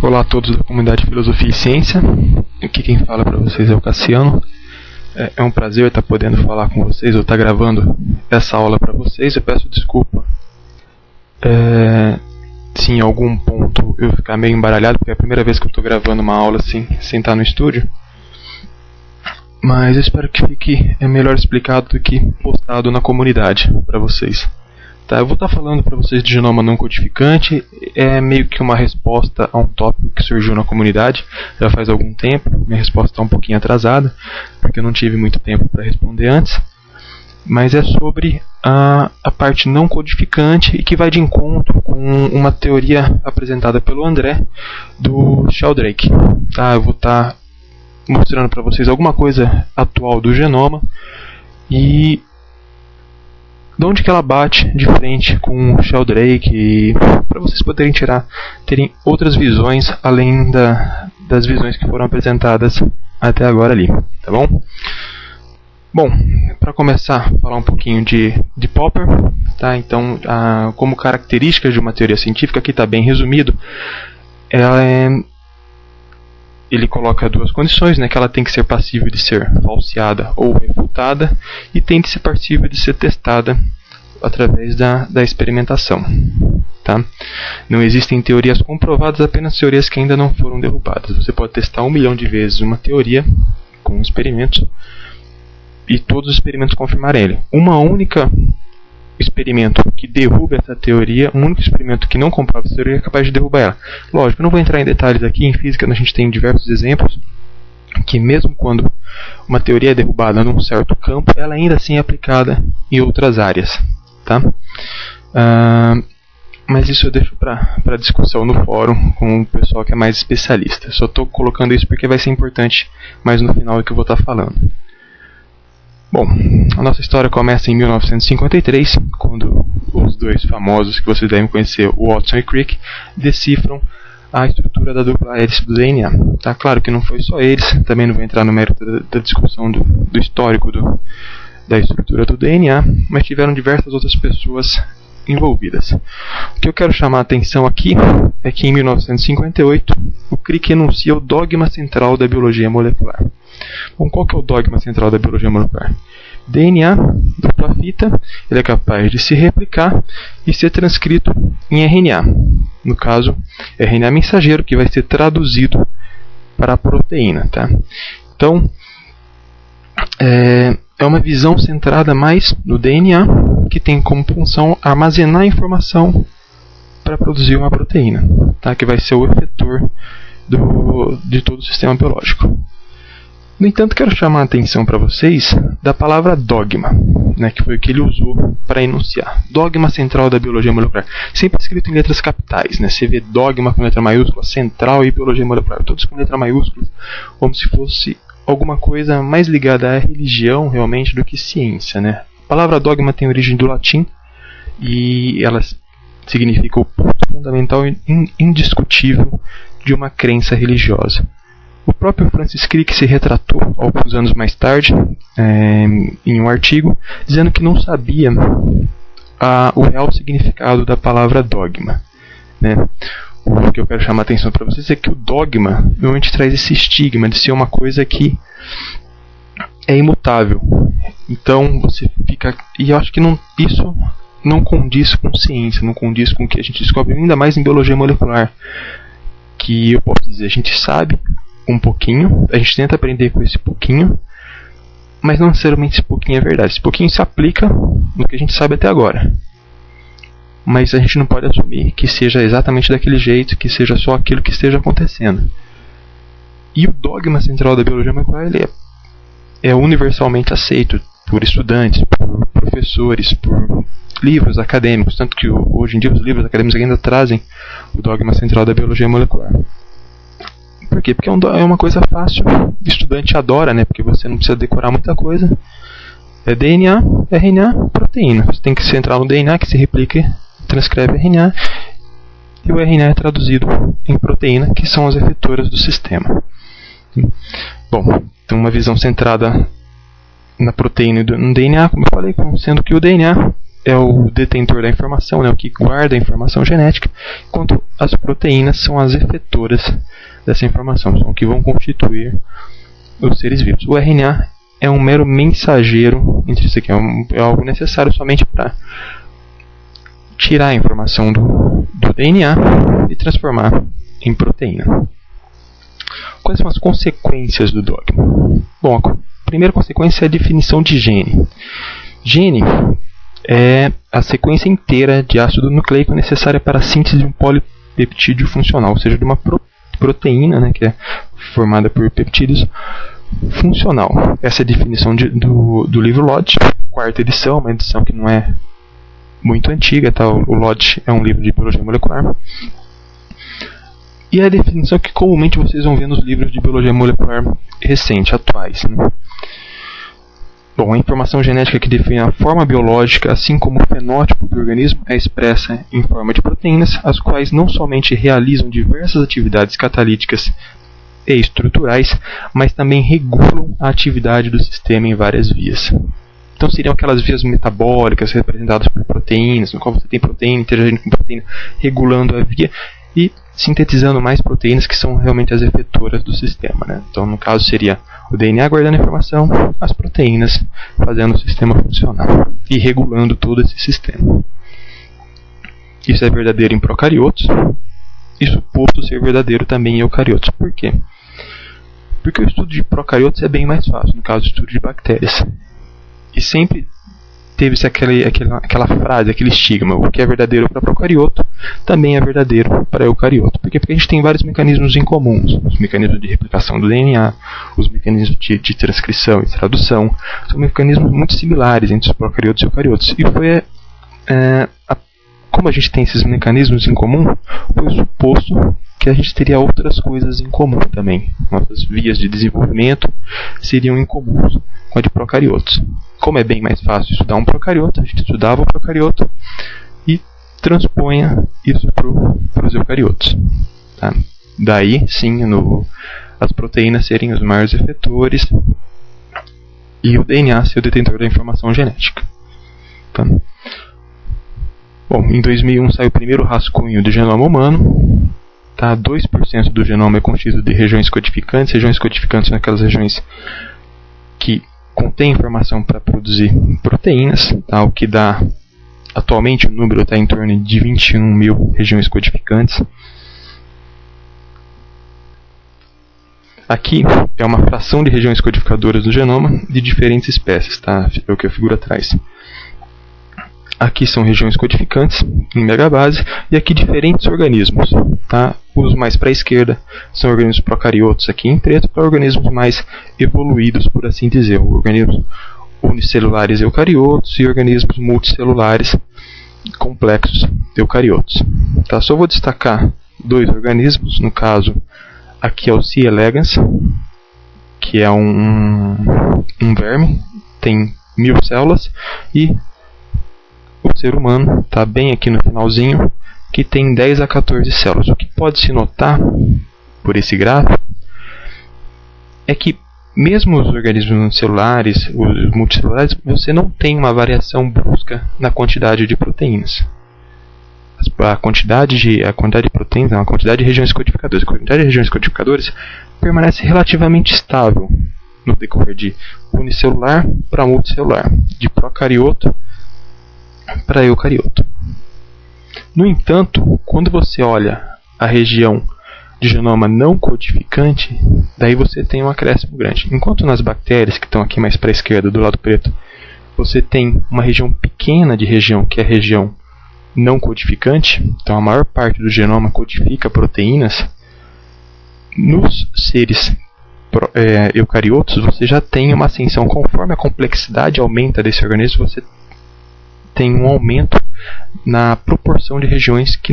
Olá a todos da comunidade Filosofia e Ciência. Aqui quem fala para vocês é o Cassiano. É um prazer estar podendo falar com vocês, ou estar gravando essa aula para vocês. Eu peço desculpa se em algum ponto eu ficar meio embaralhado, porque é a primeira vez que eu estou gravando uma aula assim, sem estar no estúdio. Mas eu espero que fique melhor explicado do que postado na comunidade para vocês. Tá, eu vou estar falando para vocês de genoma não codificante. É meio que uma resposta a um tópico que surgiu na comunidade já faz algum tempo. Minha resposta está um pouquinho atrasada, porque eu não tive muito tempo para responder antes. Mas é sobre a parte não codificante e que vai de encontro com uma teoria apresentada pelo André do Sheldrake. Tá, eu vou estar mostrando para vocês alguma coisa atual do genoma e de onde que ela bate de frente com o Sheldrake, para vocês poderem terem outras visões além das visões que foram apresentadas até agora ali, tá bom? Bom, para começar a falar um pouquinho de Popper, tá? Então, como características de uma teoria científica, aqui está bem resumido, ele coloca duas condições, né, que ela tem que ser passível de ser falseada ou refutada e tem de ser passível de ser testada através da experimentação. Tá? Não existem teorias comprovadas, apenas teorias que ainda não foram derrubadas. Você pode testar 1 milhão de vezes uma teoria com experimentos e todos os experimentos confirmarem ele. Uma única experimento que derruba essa teoria, um único experimento que não comprova essa teoria é capaz de derrubar ela. Lógico, eu não vou entrar em detalhes aqui. Em física a gente tem diversos exemplos que mesmo quando uma teoria é derrubada num certo campo, ela ainda assim é aplicada em outras áreas. Tá? Mas isso eu deixo para discussão no fórum com o pessoal que é mais especialista. Só estou colocando isso porque vai ser importante mais no final do que eu vou estar falando. Bom, a nossa história começa em 1953, quando os dois famosos que vocês devem conhecer, Watson e Crick, decifram a estrutura da dupla hélice do DNA. Tá claro que não foi só eles, também não vou entrar no mérito da discussão do histórico da estrutura do DNA, mas tiveram diversas outras pessoas envolvidas. O que eu quero chamar a atenção aqui é que em 1958 o Crick enuncia o dogma central da biologia molecular. Bom, qual que é o dogma central da biologia molecular? DNA, dupla fita, ele é capaz de se replicar e ser transcrito em RNA. No caso, RNA mensageiro, que vai ser traduzido para a proteína. Tá? Então, é uma visão centrada mais no DNA, que tem como função armazenar informação para produzir uma proteína, tá? Que vai ser o efetor de todo o sistema biológico. No entanto, quero chamar a atenção para vocês da palavra dogma, né, que foi o que ele usou para enunciar. Dogma central da biologia molecular. Sempre escrito em letras capitais. Né? Você vê dogma com letra maiúscula, central e biologia molecular. Todos com letra maiúscula, como se fosse alguma coisa mais ligada à religião realmente do que ciência. Né? A palavra dogma tem origem do latim e ela significa o ponto fundamental e indiscutível de uma crença religiosa. O próprio Francis Crick se retratou alguns anos mais tarde, em um artigo, dizendo que não sabia o real significado da palavra dogma. Né? O que eu quero chamar a atenção para vocês é que o dogma normalmente traz esse estigma de ser uma coisa que é imutável. Então você fica... E eu acho que isso não condiz com ciência, não condiz com o que a gente descobre, ainda mais em biologia molecular. Que eu posso dizer, a gente sabe um pouquinho, a gente tenta aprender com esse pouquinho, mas não necessariamente esse pouquinho é verdade. Esse pouquinho se aplica no que a gente sabe até agora. Mas a gente não pode assumir que seja exatamente daquele jeito, que seja só aquilo que esteja acontecendo. E o dogma central da biologia molecular ele é universalmente aceito por estudantes, por professores, por livros acadêmicos, tanto que hoje em dia os livros acadêmicos ainda trazem o dogma central da biologia molecular. Por quê? Porque é uma coisa fácil, o estudante adora, né? Porque você não precisa decorar muita coisa. É DNA, RNA, proteína. Você tem que se entrar no DNA, que se replica, transcreve RNA, e o RNA é traduzido em proteína, que são as efetoras do sistema. Bom, então uma visão centrada na proteína e no DNA, como eu falei, sendo que o DNA é o detentor da informação, né, o que guarda a informação genética, enquanto as proteínas são as efetoras dessa informação, são o que vão constituir os seres vivos. O RNA é um mero mensageiro entre isso aqui, é algo necessário somente para tirar a informação do DNA e transformar em proteína. Quais são as consequências do dogma? Bom, a primeira consequência é a definição de gene. Gene é a sequência inteira de ácido nucleico necessária para a síntese de um polipeptídeo funcional, ou seja, de uma proteína, né, que é formada por peptídeos funcional. Essa é a definição do livro Lodge, quarta edição, uma edição que não é muito antiga, tá? O Lodge é um livro de biologia molecular. E é a definição que comumente vocês vão ver nos livros de biologia molecular recente, atuais, né? Bom, a informação genética que define a forma biológica, assim como o fenótipo do organismo, é expressa em forma de proteínas, as quais não somente realizam diversas atividades catalíticas e estruturais, mas também regulam a atividade do sistema em várias vias. Então seriam aquelas vias metabólicas representadas por proteínas, no qual você tem proteína interagindo com proteína, regulando a via e sintetizando mais proteínas que são realmente as efetoras do sistema, né? Então, no caso, seria o DNA guardando a informação, as proteínas fazendo o sistema funcionar e regulando todo esse sistema. Isso é verdadeiro em procariotos e suposto ser verdadeiro também em eucariotos. Por quê? Porque o estudo de procariotos é bem mais fácil, no caso do estudo de bactérias. E sempre teve-se aquela frase, aquele estigma: o que é verdadeiro para procarioto também é verdadeiro para eucarioto. Por quê? Porque a gente tem vários mecanismos em comuns. Os mecanismos de replicação do DNA, os mecanismos de transcrição e tradução, são mecanismos muito similares entre os procariotos e eucariotos. E foi como a gente tem esses mecanismos em comum, foi suposto que a gente teria outras coisas em comum também. Nossas vias de desenvolvimento seriam incomuns com a de procariotos. Como é bem mais fácil estudar um procarioto, a gente estudava o procarioto e transponha isso para os eucariotos. Tá? Daí, sim, as proteínas serem os maiores efetores e o DNA ser o detentor da informação genética. Tá? Bom, em 2001 saiu o primeiro rascunho do genoma humano. Tá? 2% do genoma é constituído de regiões codificantes. Regiões codificantes são aquelas regiões que contêm informação para produzir proteínas, tá? O que dá, atualmente o número está em torno de 21 mil regiões codificantes. Aqui é uma fração de regiões codificadoras do genoma de diferentes espécies, tá? É o que a figura traz. Aqui são regiões codificantes em megabase e aqui diferentes organismos, tá? Os mais para a esquerda são organismos procariotos aqui em preto, para organismos mais evoluídos, por assim dizer, organismos unicelulares eucariotos e organismos multicelulares complexos eucariotos. Tá? Só vou destacar dois organismos, no caso aqui é o C. elegans, que é um verme, tem 1000 células, e o ser humano está bem aqui no finalzinho, que tem 10 a 14 células. O que pode se notar por esse gráfico é que mesmo os organismos unicelulares, os multicelulares, você não tem uma variação brusca na quantidade de proteínas. A quantidade de proteínas, não, a quantidade de regiões codificadoras. A quantidade de regiões codificadoras permanece relativamente estável no decorrer de unicelular para multicelular, de procarioto para eucarioto. No entanto, quando você olha a região de genoma não codificante, daí você tem um acréscimo grande. Enquanto nas bactérias, que estão aqui mais para a esquerda, do lado preto, você tem uma região pequena de região, que é a região não codificante, então a maior parte do genoma codifica proteínas. Nos seres eucariotos, você já tem uma ascensão. Conforme a complexidade aumenta desse organismo, você tem um aumento na proporção de regiões que